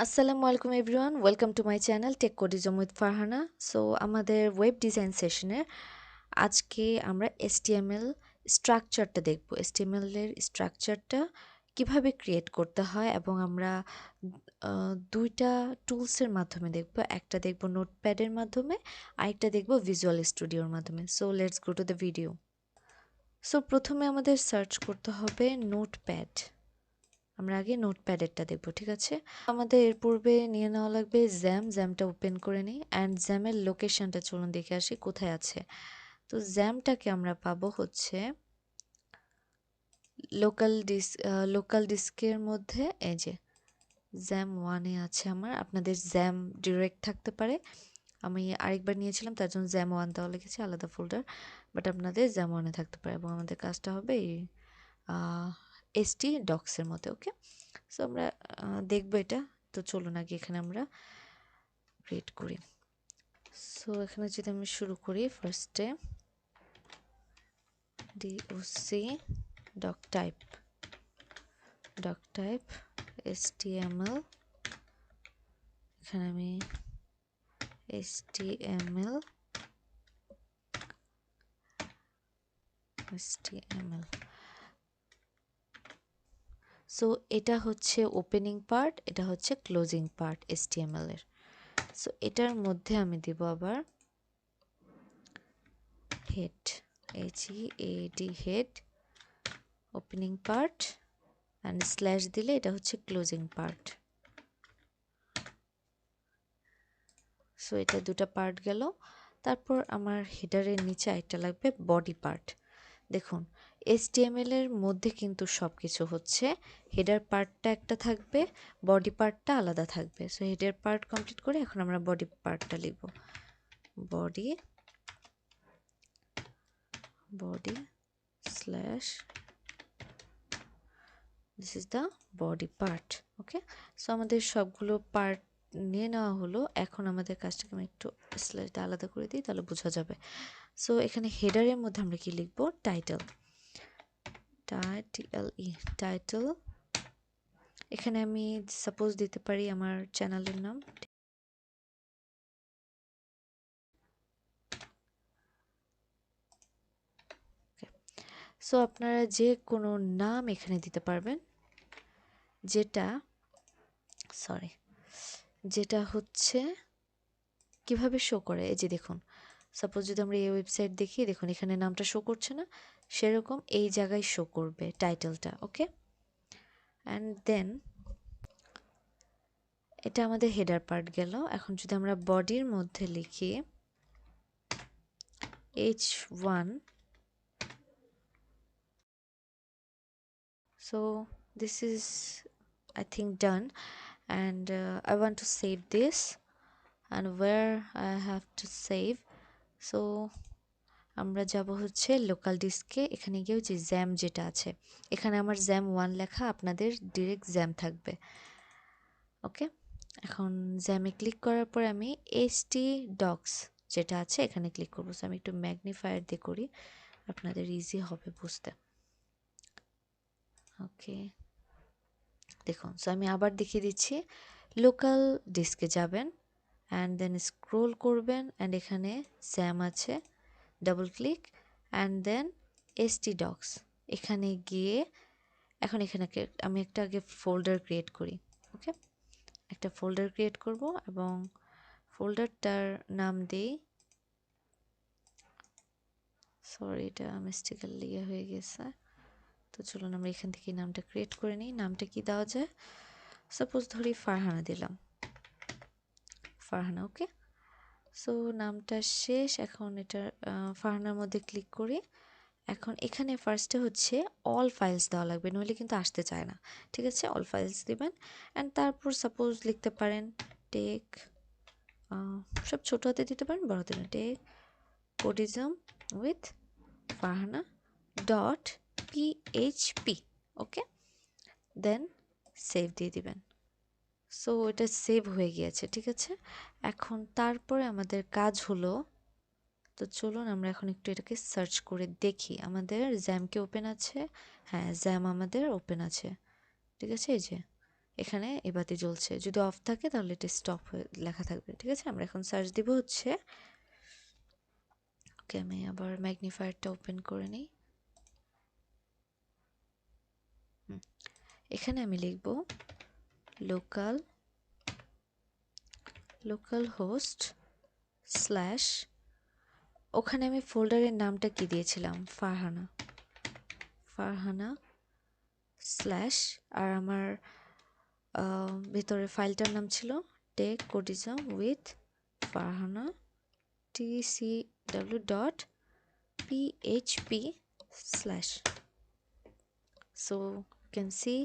আসসালামু আলাইকুম everyone, welcome to my channel Tech Codism with Farhana. So আমাদের ওয়েব ডিজাইন সেশনের আজকে আমরা এসটিএমএল স্ট্রাকচারটা দেখব। এসটিএমএল এর স্ট্রাকচারটা কিভাবে ক্রিয়েট করতে হয় এবং আমরা দুইটা টুলসের মাধ্যমে দেখব। একটা দেখব নোটপ্যাডের মাধ্যমে, আরেকটা দেখব ভিজুয়াল স্টুডিওর মাধ্যমে। So let's go to the video. So প্রথমে আমাদের সার্চ করতে হবে নোটপ্যাড। আমরা আগে নোটপ্যাডেরটা দেখব, ঠিক আছে? আমাদের এর পূর্বে নিয়ে নেওয়া লাগবে জ্যামটা ওপেন করে নিই অ্যান্ড জ্যামের লোকেশনটা চলুন দেখে আসি কোথায় আছে। তো জ্যামটাকে আমরা পাবো হচ্ছে লোকাল ডিস্কের মধ্যে, এই যে জ্যাম 1-এ আছে আমার। আপনাদের জ্যাম ডিরেক্ট থাকতে পারে, আমি আরেকবার নিয়েছিলাম তার জন্য জ্যাম 1 দেওয়া লিখেছি, আলাদা ফোল্ডার। বাট আপনাদের জ্যাম 1-এ থাকতে পারে এবং আমাদের কাজটা হবে এই এসটি ডক্সের মধ্যে। ওকে, সো আমরা দেখবো এটা। তো চলুন আগে এখানে আমরা ক্রিয়েট করি। সো এখানে যদি আমি শুরু করি, ফার্স্টে doc doc type html, এখানে আমি html। সো এটা হচ্ছে ওপেনিং পার্ট, এটা হচ্ছে ক্লোজিং পার্ট html এর। সো এটার মধ্যে আমি দিব আবার head, head opening part and slash দিলে এটা হচ্ছে ক্লোজিং পার্ট। সো এটা দুটো পার্ট গেল। তারপর আমার হেডারের নিচে একটা লাগবে বডি পার্ট। দেখুন, HTML এর মধ্যে কিন্তু সব কিছু হচ্ছে, হেডার পার্টটা একটা থাকবে, বডি পার্টটা আলাদা থাকবে। সো হেডার পার্ট কমপ্লিট করে এখন আমরা বডি পার্টটা লিখব। Body slash this is the body part. Okay, so আমাদের সবগুলো পার্ট নিয়ে নেওয়া হলো। এখন আমাদের কাজটাকে আমি একটু স্ল্যাশটা আলাদা করে দিই, তাহলে বোঝা যাবে। সো এখানে হেডারের মধ্যে আমরা কি লিখব? Title, title. এখানে আমি সাপোজ দিতে পারি আমার চ্যানেলের নাম। সো আপনারা যে কোনো নাম এখানে দিতে পারবেন, যেটা হচ্ছে কিভাবে শো করে। এই যে দেখুন, সাপোজ যদি আমরা এই ওয়েবসাইট দেখি, দেখুন এখানে নামটা শো করছে না, সেরকম এই জায়গায় শো করবে টাইটেলটা। ওকে, অ্যান্ড দেন এটা আমাদের হেডার পার্ট গেল। এখন যদি আমরা বডির মধ্যে লিখি h1, so this is I think done, and I want to save this, and where I have to save, so আমরা যাব হচ্ছে লোকাল ডিস্কে। এখানে গিয়ে যে জ্যাম যেটা আছে, এখানে আমার জ্যাম 1 লেখা, আপনাদের ডিরেক্ট জ্যাম থাকবে। ওকে, এখন জ্যামে ক্লিক করার পর আমি htdocs যেটা আছে এখানে ক্লিক করবো। সো আমি একটু ম্যাগনিফায়ার দিয়ে করি, আপনাদের ইজি হবে বুঝতে। ওকে, দেখুন, সো আমি আবার দেখিয়ে দিচ্ছি। লোকাল ডিস্কে যাবেন অ্যান্ড দেন স্ক্রোল করবেন অ্যান্ড এখানে জ্যাম আছে, double click and then htdocs। এখানে গিয়ে এখন এখানে আমি একটা আগে ফোল্ডার ক্রিয়েট করি। ওকে, একটা ফোল্ডার ক্রিয়েট করব এবং ফোল্ডারটার নাম দিই, সরি এটা মিস্টেকালি হয়ে গেছে। তো চলুন আমরা এখান থেকে নামটা ক্রিয়েট করে নিই। নামটা কি দেওয়া যায়? সাপোজ ধরি ফারহানা দিলাম, ফারহানা। ওকে, সো নামটা শেষ। এখন এটা ফারহানার মধ্যে ক্লিক করি। এখন এখানে ফার্স্টে হচ্ছে অল ফাইলস দেওয়া লাগবে, নইলে কিন্তু আসতে চায় না। ঠিক আছে, অল ফাইলস দিবেন অ্যান্ড তারপর সাপোজ লিখতে পারেন টেক, সব ছোট হাতে দিতে পারেন, বড় হাতে না, Tech Codism with Farhana dot PHP. Okay, then save দিয়ে দিবেন। সো এটা সেভ হয়ে গিয়েছে, ঠিক আছে। এখন তারপরে আমাদের কাজ হলো, তো চলুন আমরা এখন একটু এটাকে সার্চ করে দেখি। আমাদের জ্যাম কি ওপেন আছে? হ্যাঁ, জ্যাম আমাদের ওপেন আছে, ঠিক আছে। এই যে এখানে এই বাতি জ্বলছে, যদি অফ থাকে তাহলে এটা স্টপ হয়ে লেখা থাকবে। ঠিক আছে, আমরা এখন সার্চ দিব হচ্ছে, ওকে আমি আবার ম্যাগনিফায়ারটা ওপেন করে নিই। এখানে আমি লিখব লোকাল হোস্ট স্ল্যাশ, ওখানে আমি ফোল্ডারের নামটা কি দিয়েছিলাম, ফারহানা স্ল্যাশ, আর আমার ভিতরে ফাইলটার নাম ছিল Tech Codism with Farhana tcw.php slash, so you can see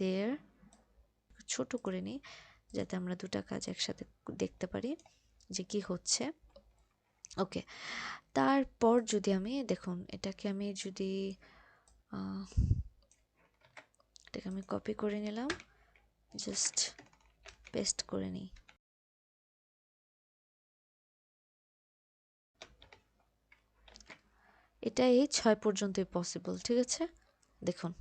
there, ছোট করে নিই যাতে আমরা দুটা কাজ একসাথে দেখতে পারি যে কি হচ্ছে। ওকে, তারপর যদি আমি দেখুন এটাকে আমি যদি এটাকে আমি কপি করে নিলাম, জাস্ট পেস্ট করে নিই। এটা এই 6 পর্যন্তই পসিবল। ঠিক আছে, দেখুন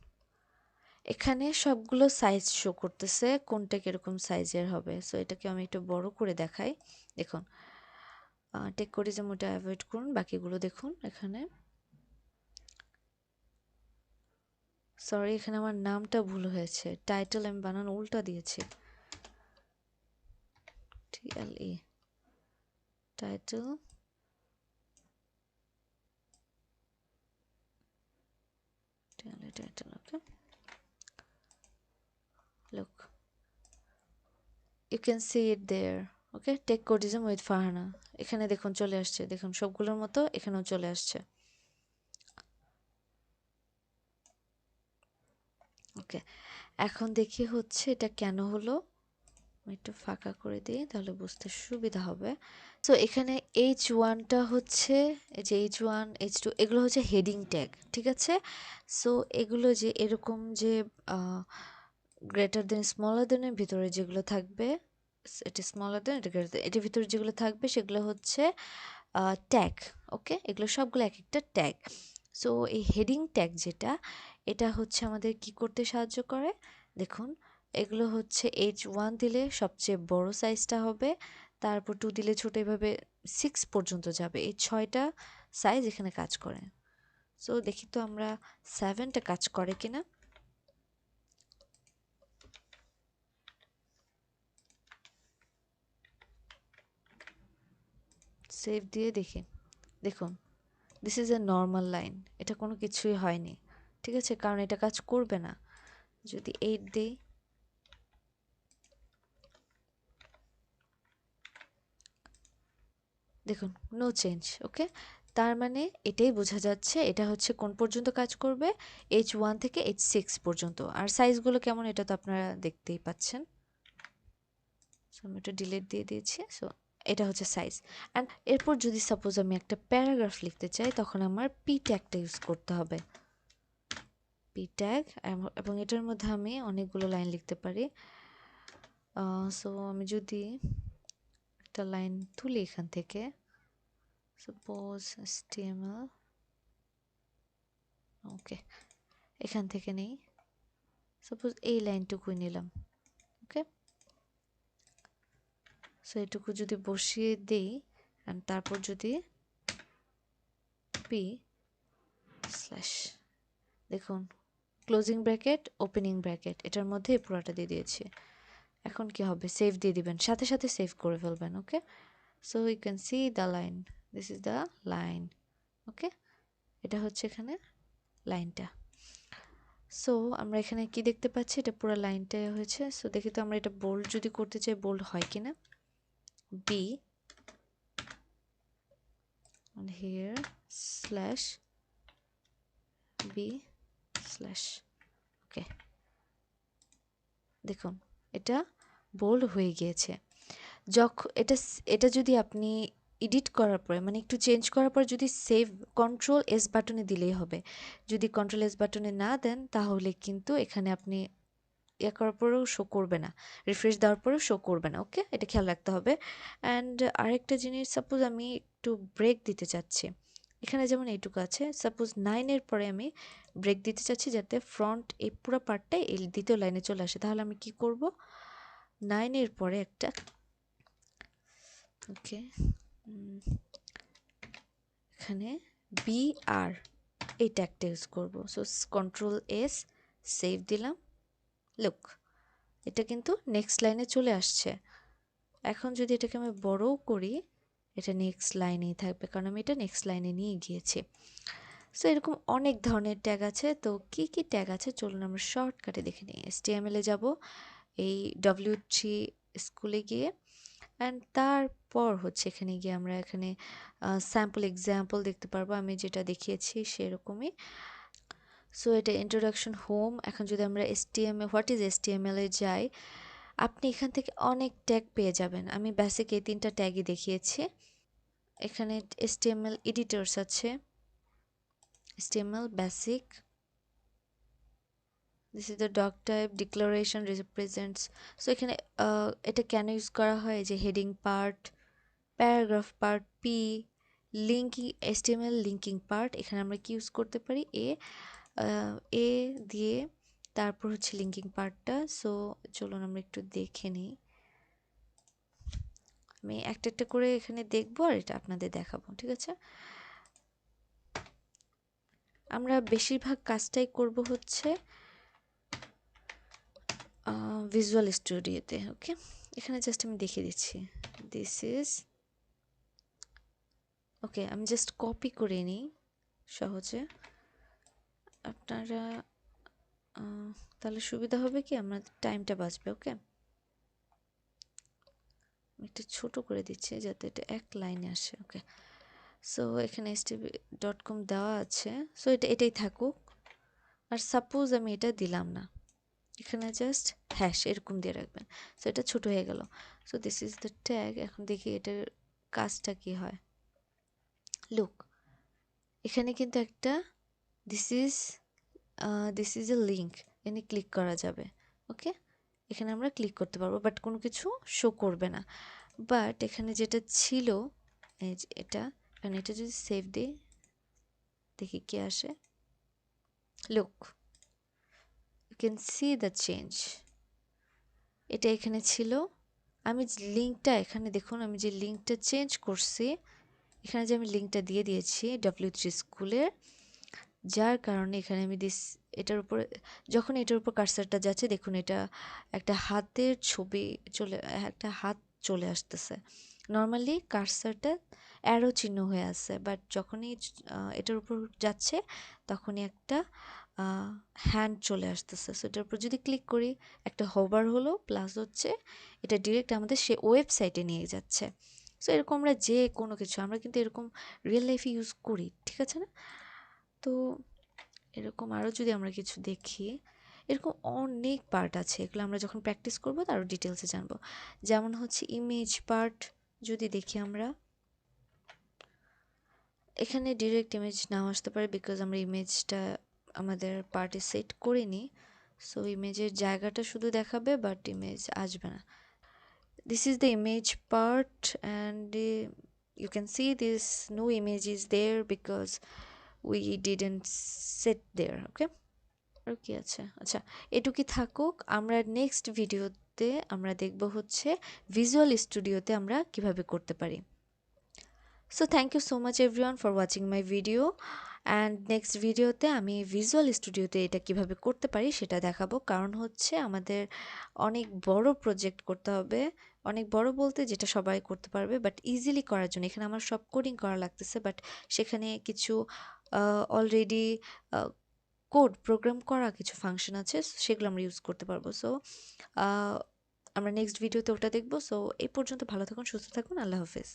এখানে সবগুলো সাইজ শো করতেছে, কোনটা কিরকম সাইজের হবে। সো এটাকে আমি একটু বড় করে দেখাই। দেখুন টেক কোডিজম ওটা অ্যাভয়েড করুন, বাকিগুলো দেখুন। এখানে সরি, এখানে আমার নামটা ভুল হয়েছে, টাইটেল আমি বানানো উল্টা দিয়েছি, TLE title, okay look, you can see it there, okay Tech Codism with Farhana, এখানে দেখুন চলে আসছে, দেখুন সবগুলোর মতো এখানেও চলে আসছে। ওকে, এখন দেখি হচ্ছে এটা কেন হলো, একটু ফাঁকা করে দিই তাহলে বুঝতে সুবিধা হবে। সো এখানে H1টা হচ্ছে, এই যে H1 H2 এগুলো হচ্ছে হেডিং ট্যাগ। ঠিক আছে, সো এগুলো যে এরকম যে গ্রেটার দেন স্মলার দেনের ভিতরে যেগুলো থাকবে, এটা স্মলার দেন এটা গ্রেটার দেন, এটার ভিতরে যেগুলো থাকবে সেগুলো হচ্ছে ট্যাগ। ওকে, এগুলো সবগুলো এক একটা ট্যাগ। সো এই হেডিং ট্যাগ যেটা, এটা হচ্ছে আমাদের কি করতে সাহায্য করে, দেখুন এগুলো হচ্ছে H1 দিলে সবচেয়ে বড় সাইজটা হবে, তারপর 2 দিলে ছোট, এভাবে 6 পর্যন্ত যাবে। এই 6টা সাইজ এখানে কাজ করে। সো দেখি তো আমরা 7টা কাজ করে কিনা। সেভ দিয়ে দেখি, দেখুন this is a normal line, এটা কোনো কিছুই হয়নি। ঠিক আছে, কারণ এটা কাজ করবে না। যদি 8 দিই, দেখুন নো চেঞ্জ। ওকে, তার মানে এটাই বোঝা যাচ্ছে এটা হচ্ছে কোন পর্যন্ত কাজ করবে, H1 থেকে H6 পর্যন্ত। আর সাইজগুলো কেমন এটা তো আপনারা দেখতেই পাচ্ছেন। সো আমি এটা ডিলিট দিয়ে দিয়েছি। সো এটা হচ্ছে সাইজ। অ্যান্ড এরপর যদি সাপোজ আমি একটা প্যারাগ্রাফ লিখতে চাই, তখন আমার পি ট্যাগটা ইউজ করতে হবে, পি ট্যাগ, এবং এটার মধ্যে আমি অনেকগুলো লাইন লিখতে পারি। সো আমি যদি একটা লাইন তুলি এখান থেকে, সাপোজ HTML, ওকে এখান থেকে নেই, সাপোজ এই লাইনটুকুই নিলাম। ওকে, সো এটুকু যদি বসিয়ে দিই, অ্যান্ড তারপর যদি পি স্ল্যাশ, দেখুন ক্লোজিং ব্র্যাকেট ওপেনিং ব্র্যাকেট, এটার মধ্যে পুরোটা দিয়ে দিয়েছি। এখন কি হবে, সেভ দিয়ে দিবেন, সাথে সাথে সেভ করে ফেলবেন। Okay, so you can see the line, this is the line. Okay, এটা হচ্ছে এখানে লাইনটা। সো আমরা এখানে কি দেখতে পাচ্ছি, এটা পুরো লাইনটা হয়েছে। সো দেখি তো আমরা এটা বোল্ড যদি করতে চাই, বোল্ড হয় কিনা। B and here slash b slash, okay দেখুন এটা বোল্ড হয়ে গিয়েছে। যখন এটা যদি আপনি এডিট করার পরে, মানে একটু চেঞ্জ করার পর যদি সেভ, কন্ট্রোল এস বাটনে দিলেই হবে। যদি কন্ট্রোল এস বাটনে না দেন তাহলে কিন্তু এখানে আপনি ইয়ে করার পরেও শো করবে না, রিফ্রেশ দেওয়ার পরেও শো করবে না। ওকে, এটা খেয়াল রাখতে হবে। অ্যান্ড আরেকটা জিনিস, সাপোজ আমি একটু ব্রেক দিতে চাচ্ছি, এখানে যেমন এইটুকু আছে, সাপোজ 9 এর পরে আমি ব্রেক দিতে চাচ্ছি যাতে ফ্রন্ট এই পুরো পার্টটা এই দ্বিতীয় লাইনে চলে আসে, তাহলে আমি কি করব, 9 এর পরে একটা ওকে এখানে বি আর এই ট্যাগটা ইউজ করব। সো কন্ট্রোল এস, সেভ দিলাম। লুক, এটা কিন্তু নেক্সট লাইনে চলে আসছে। এখন যদি এটাকে আমি বড়ও করি, এটা নেক্সট লাইনেই থাকবে, কারণ আমি এটা নেক্সট লাইনে নিয়ে গিয়েছি। সো এরকম অনেক ধরনের ট্যাগ আছে। তো কি কি ট্যাগ আছে চলুন আমরা শর্টকাটে দেখে নিই। HTML এ যাব, এই W3 স্কুলে গিয়ে, অ্যান্ড তারপর হচ্ছে এখানে গিয়ে আমরা এখানে স্যাম্পল এক্সাম্পল দেখতে পারবো, আমি যেটা দেখিয়েছি সেরকমই। সো এটা ইন্ট্রোডাকশন হোম। এখন যদি আমরা HTML, হোয়াট ইজ HTML এ যাই, আপনি এখান থেকে অনেক ট্যাগ পেয়ে যাবেন। আমি বেসিক এই 3টা ট্যাগই দেখিয়েছি। এখানে HTML এডিটরস আছে, HTML basic, this is the doc type, declaration represents। So এখানে এটা কেন ইউজ করা হয়, যে heading part, paragraph part, P, linking, HTML linking part, এখানে আমরা কি ইউজ করতে পারি, এ দিয়ে তারপর হচ্ছে লিঙ্কিং পার্টটা। সো চলুন আমরা একটু দেখে নিই। আমি একটা একটা করে এখানে দেখবো আর এটা আপনাদের দেখাবো, ঠিক আছে। আমরা বেশিরভাগ কাজটাই করব হচ্ছে ভিজুয়াল স্টুডিওতে। ওকে, এখানে জাস্ট আমি দেখিয়ে দিচ্ছি, দিস ইজ ওকে। আমি জাস্ট কপি করে নিই সহজে, আপনারা তাহলে সুবিধা হবে কি, আমার টাইমটা বাঁচবে। ওকে, আমি একটু ছোট করে দিচ্ছি যাতে এটা এক লাইনে আসে। ওকে, সো এখানে stb.com দেওয়া আছে। সো এটাই থাকুক। আর সাপোজ আমি এটা দিলাম না, এখানে জাস্ট হ্যাশ এরকম দিয়ে রাখবেন। সো এটা ছোট হয়ে গেল। So this is the tag. এখন দেখি এটার কাজটা কি হয়। লুক, এখানে কিন্তু একটা দিস ইজ এ লিঙ্ক, এখানে ক্লিক করা যাবে। ওকে, এখানে আমরা ক্লিক করতে পারবো, বাট কোনো কিছু শো করবে না। বাট এখানে যেটা ছিল, এই যে এটা, কারণ এটা যদি সেভ দিই, দেখি কি আসে। Look, you can see the change. এটা এখানে ছিল, আমি লিঙ্কটা এখানে দেখুন, আমি যে লিঙ্কটা চেঞ্জ করছি, এখানে যে আমি লিঙ্কটা দিয়ে দিয়েছি W3 স্কুলের, যার কারণে এখানে আমি এটার উপর, যখন এটার উপর কার্সারটা যাচ্ছে দেখুন, এটা একটা হাতের ছবি একটা হাত চলে আসতেছে। নর্মালি কার্সারটা অ্যারো চিহ্ন হয়ে আছে, বাট যখনই এটার উপর যাচ্ছে তখনই একটা হ্যান্ড চলে আসতেছে। সো এটার উপর যদি ক্লিক করি, একটা হোভার হলো, প্লাস হচ্ছে এটা ডিরেক্ট আমাদের সে ওয়েবসাইটে নিয়ে যাচ্ছে। সো এরকম আমরা যে কোনো কিছু আমরা কিন্তু এরকম রিয়েল লাইফে ইউজ করি, ঠিক আছে না। তো এরকম আরও যদি আমরা কিছু দেখি, এরকম অনেক পার্ট আছে, এগুলো আমরা যখন প্র্যাকটিস করবো আরও ডিটেলসে জানবো। যেমন হচ্ছে ইমেজ পার্ট, যদি দেখি আমরা এখানে ডিরেক্ট ইমেজ নাও আসতে পারে, বিকজ আমরা ইমেজটা আমাদের পার্টে সেট করিনি। সো ইমেজের জায়গাটা শুধু দেখাবে, বাট ইমেজ আসবে না। This is the image part, and you can see this no image is there because we didn't set there. Okay, আর কি আছে, আচ্ছা এটুকুই থাকুক। আমরা নেক্সট ভিডিওতে আমরা দেখব হচ্ছে ভিজুয়াল স্টুডিওতে আমরা কিভাবে করতে পারি। So thank you so much everyone for watching my video, and next ভিডিওতে আমি ভিজুয়াল স্টুডিওতে এটা কিভাবে করতে পারি সেটা দেখাবো। কারণ হচ্ছে আমাদের অনেক বড় প্রজেক্ট করতে হবে, অনেক বড় বলতে যেটা সবাই করতে পারবে, বাট ইজিলি করার জন্য এখানে আমার সব কোডিং করা লাগতেছে, বাট সেখানে কিছু অলরেডি কোড প্রোগ্রাম করা কিছু ফাংশন আছে, সেগুলো আমরা ইউজ করতে পারবো। সো আমরা নেক্সট ভিডিওতে ওটা দেখবো। সো এই পর্যন্ত ভালো থাকুন, সুস্থ থাকুন, আল্লাহ হাফেজ।